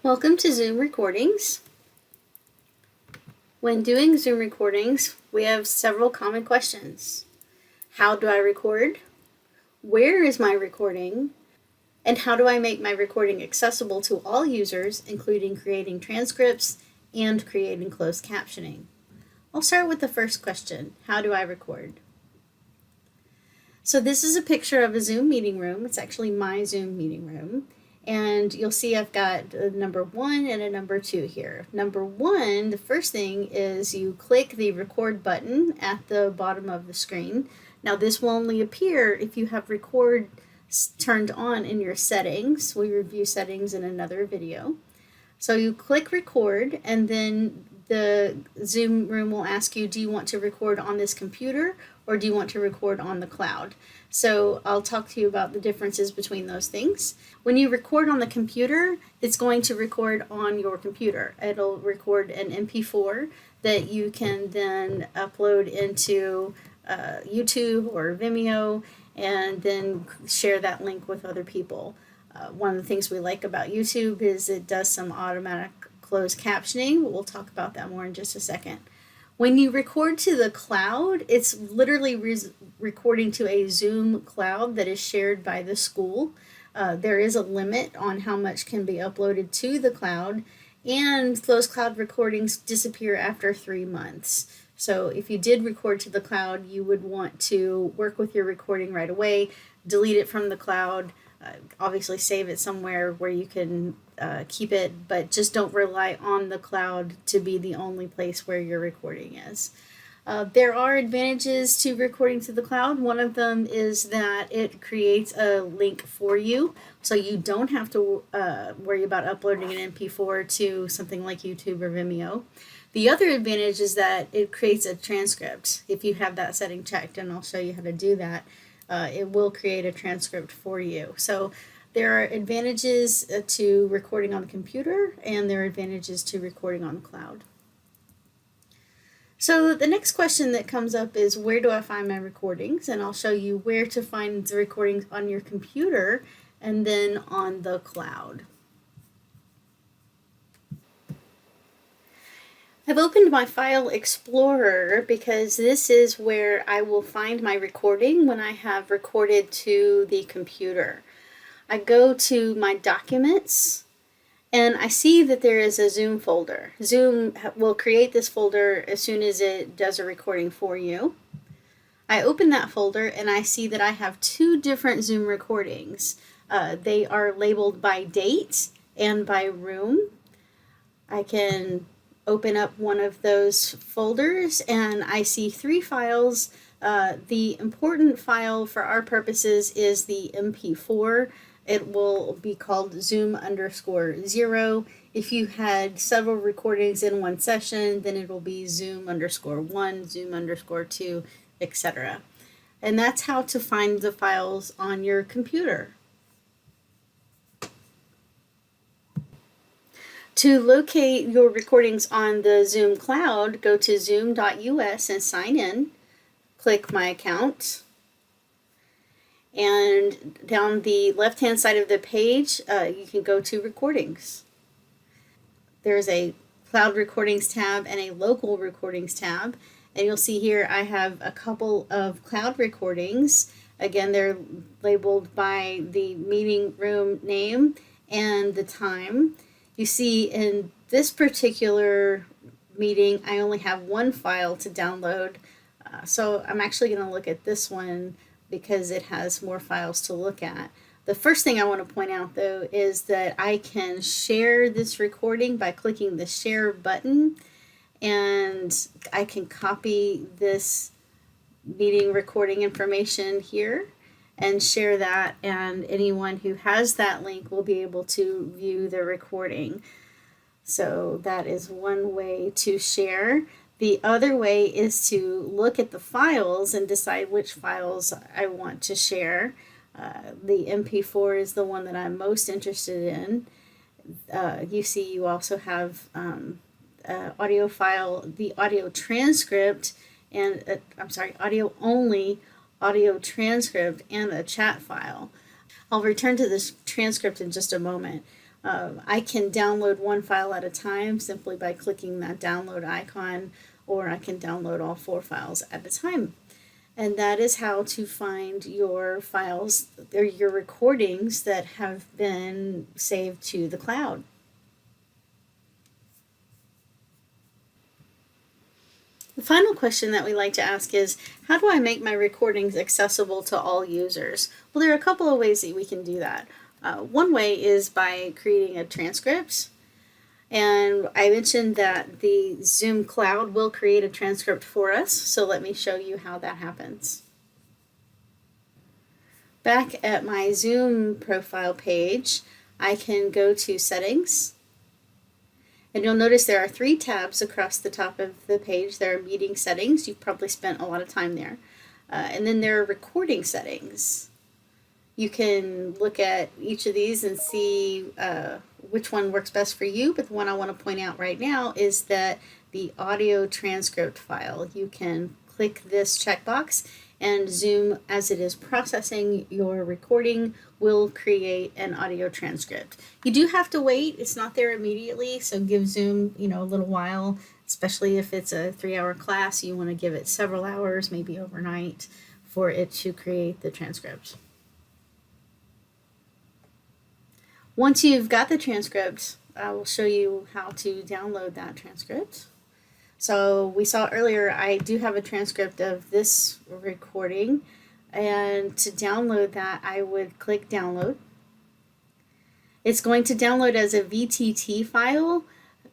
Welcome to Zoom recordings. When doing Zoom recordings, we have several common questions. How do I record? Where is my recording? And how do I make my recording accessible to all users, including creating transcripts and creating closed captioning? I'll start with the first question. How do I record? So this is a picture of a Zoom meeting room. It's actually my Zoom meeting room. And you'll see I've got a number 1 and a number 2 here. Number 1, the first thing is you click the record button at the bottom of the screen. Now this will only appear if you have record turned on in your settings. We review settings in another video. So you click record, and then the Zoom room will ask you, do you want to record on this computer or do you want to record on the cloud? So I'll talk to you about the differences between those things. When you record on the computer, it's going to record on your computer. It'll record an MP4 that you can then upload into YouTube or Vimeo and then share that link with other people. One of the things we like about YouTube is it does some automatic closed captioning. We'll talk about that more in just a second. When you record to the cloud, it's literally recording to a Zoom cloud that is shared by the school. There is a limit on how much can be uploaded to the cloud, and those cloud recordings disappear after 3 months. So if you did record to the cloud, you would want to work with your recording right away, delete it from the cloud, obviously save it somewhere where you can keep it, but just don't rely on the cloud to be the only place where your recording is. There are advantages to recording to the cloud. One of them is that it creates a link for you, so you don't have to worry about uploading an MP4 to something like YouTube or Vimeo. The other advantage is that it creates a transcript if you have that setting checked, and I'll show you how to do that. It will create a transcript for you. So there are advantages to recording on the computer, and there are advantages to recording on the cloud. So the next question that comes up is, where do I find my recordings? And I'll show you where to find the recordings on your computer and then on the cloud. I've opened my File Explorer because this is where I will find my recording when I have recorded to the computer. I go to my documents and I see that there is a Zoom folder. Zoom will create this folder as soon as it does a recording for you. I open that folder and I see that I have 2 different Zoom recordings. They are labeled by date and by room. I can open up one of those folders and I see 3 files. The important file for our purposes is the MP4. It will be called Zoom_0. If you had several recordings in one session, then it will be Zoom_1, Zoom_2, etc. And that's how to find the files on your computer. To locate your recordings on the Zoom cloud, go to zoom.us and sign in. Click My Account. And down the left-hand side of the page, you can go to Recordings. There's a Cloud Recordings tab and a Local Recordings tab. And you'll see here I have a couple of cloud recordings. Again, they're labeled by the meeting room name and the time. You see in this particular meeting, I only have 1 file to download. So I'm actually going to look at this one because it has more files to look at. The first thing I want to point out, though, is that I can share this recording by clicking the share button, and I can copy this meeting recording information here and share that, and anyone who has that link will be able to view the recording. So that is one way to share. The other way is to look at the files and decide which files I want to share. The MP4 is the one that I'm most interested in. You see you also have audio file, the audio transcript, and audio only, audio transcript, and a chat file. I'll return to this transcript in just a moment. I can download one file at a time simply by clicking that download icon, or I can download all 4 files at a time. And that is how to find your files or your recordings that have been saved to the cloud. The final question that we like to ask is, how do I make my recordings accessible to all users? Well, there are a couple of ways that we can do that. One way is by creating a transcript. And I mentioned that the Zoom Cloud will create a transcript for us, so let me show you how that happens. Back at my Zoom profile page, I can go to Settings, and you'll notice there are 3 tabs across the top of the page. There are Meeting Settings. You've probably spent a lot of time there. And then there are Recording Settings. You can look at each of these and see which one works best for you, but the one I want to point out right now is that the audio transcript file. You can click this checkbox, and Zoom, as it is processing your recording, will create an audio transcript. You do have to wait. It's not there immediately, so give Zoom, a little while, especially if it's a 3-hour class. You want to give it several hours, maybe overnight, for it to create the transcript. Once you've got the transcript, I will show you how to download that transcript. So we saw earlier, I do have a transcript of this recording, and to download that, I would click download. It's going to download as a VTT file.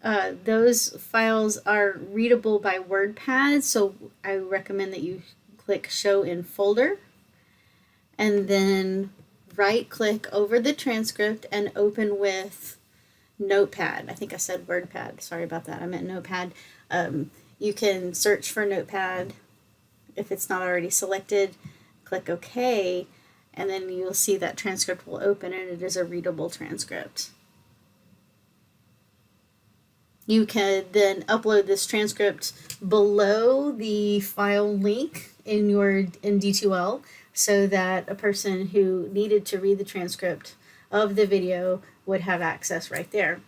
Those files are readable by WordPad, so I recommend that you click show in folder, and then right click over the transcript and open with Notepad. I think I said WordPad. Sorry about that. I meant Notepad. You can search for Notepad. If it's not already selected, click OK, and then you'll see that transcript will open, and it is a readable transcript. You can then upload this transcript below the file link in D2L, so that a person who needed to read the transcript of the video would have access right there.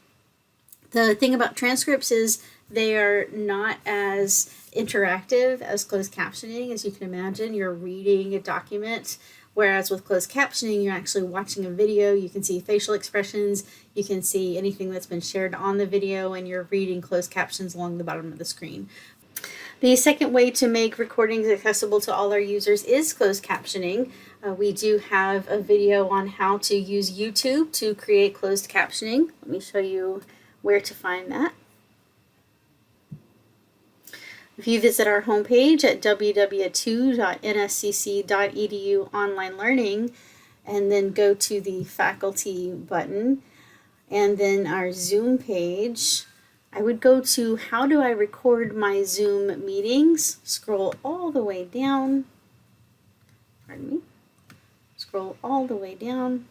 The thing about transcripts is they are not as interactive as closed captioning. As you can imagine, you're reading a document, whereas with closed captioning, you're actually watching a video. You can see facial expressions, you can see anything that's been shared on the video, and you're reading closed captions along the bottom of the screen. The second way to make recordings accessible to all our users is closed captioning. We do have a video on how to use YouTube to create closed captioning. Let me show you where to find that. If you visit our homepage at www.nscc.edu online learning, and then go to the faculty button, and then our Zoom page, I would go to how do I record my Zoom meetings, scroll all the way down, scroll all the way down,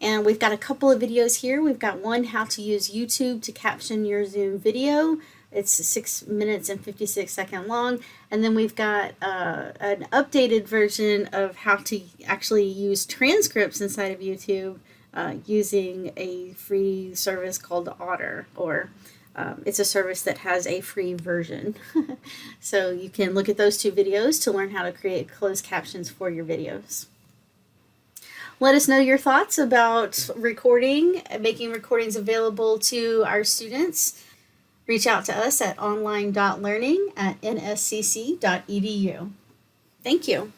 and we've got a couple of videos here. We've got one, how to use YouTube to caption your Zoom video. It's 6 minutes and 56 seconds long, and then we've got an updated version of how to actually use transcripts inside of YouTube using a free service called Otter, or it's a service that has a free version. So you can look at those 2 videos to learn how to create closed captions for your videos. Let us know your thoughts about recording, making recordings available to our students. Reach out to us at online.learning@nscc.edu. Thank you.